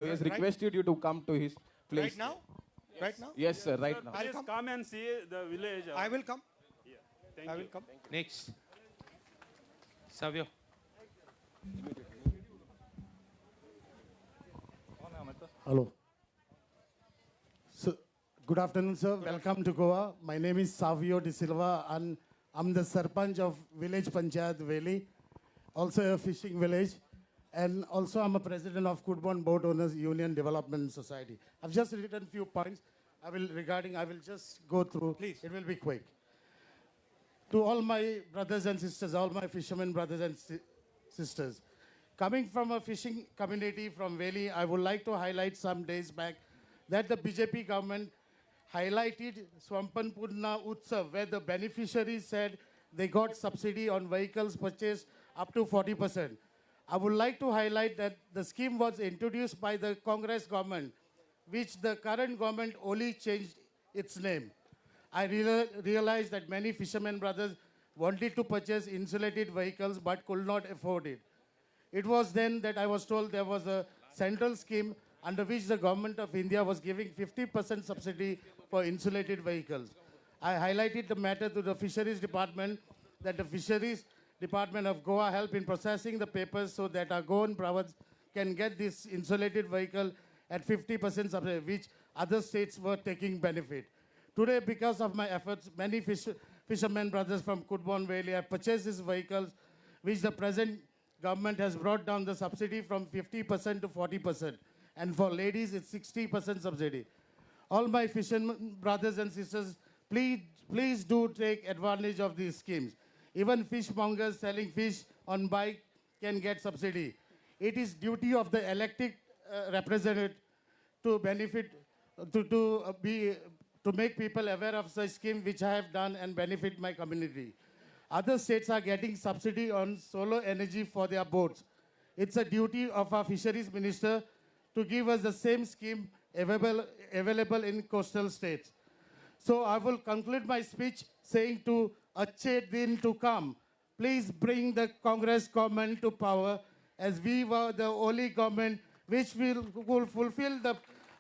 He has Right- requested you to come to his place. Right now? Right now? Yes, sir, right now. I'll Please come and see the village. I will come. Thank I you. will come. Next. Savio. Hello. So, good afternoon, sir. Welcome to Goa. My name is Savio De Silva, and I'm the Sarpanch of Village Panchayat Veli, also a fishing village, and also I'm a president of Kudbon Boat Owners Union Development Society. I've just written few points. I will just go through. Please. It will be quick. To all my brothers and sisters, all my fishermen brothers and sisters, coming from a fishing community from Veli, I would like to highlight some days back that the BJP government highlighted Swampanpurna Utsav, where the beneficiaries said they got subsidy on vehicles purchased up to 40%. I would like to highlight that the scheme was introduced by the Congress government, which the current government only changed its name. I realized that many fishermen brothers wanted to purchase insulated vehicles but could not afford it. It was then that I was told there was a central scheme under which the government of India was giving 50% subsidy for insulated vehicles. I highlighted the matter to the Fisheries Department that the Fisheries Department of Goa help in processing the papers so that our Goan brothers can get this insulated vehicle at 50% subsidy, which other states were taking benefit. Today, because of my efforts, many fishermen brothers from Kudbon Valley have purchased these vehicles, which the present government has brought down the subsidy from 50% to 40%. And for ladies, it's 60% subsidy. All my fishermen brothers and sisters, please do take advantage of these schemes. Even fishmongers selling fish on bike can get subsidy. It is duty of the elected representative to benefit, to make people aware of such scheme which I have done and benefit my community. Other states are getting subsidy on solar energy for their boats. It's a duty of our fisheries minister to give us the same scheme available in coastal states. So I will conclude my speech saying to Acche Din to come, please bring the Congress government to power, as we were the only government which will fulfill the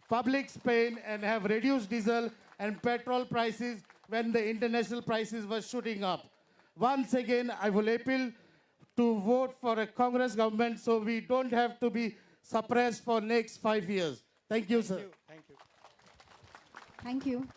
public's pain and have reduced diesel and petrol prices when the international prices were shooting up. Once again, I will appeal to vote for a Congress government so we don't have to be suppressed for next 5 years. Thank you, sir. Thank you. Thank you.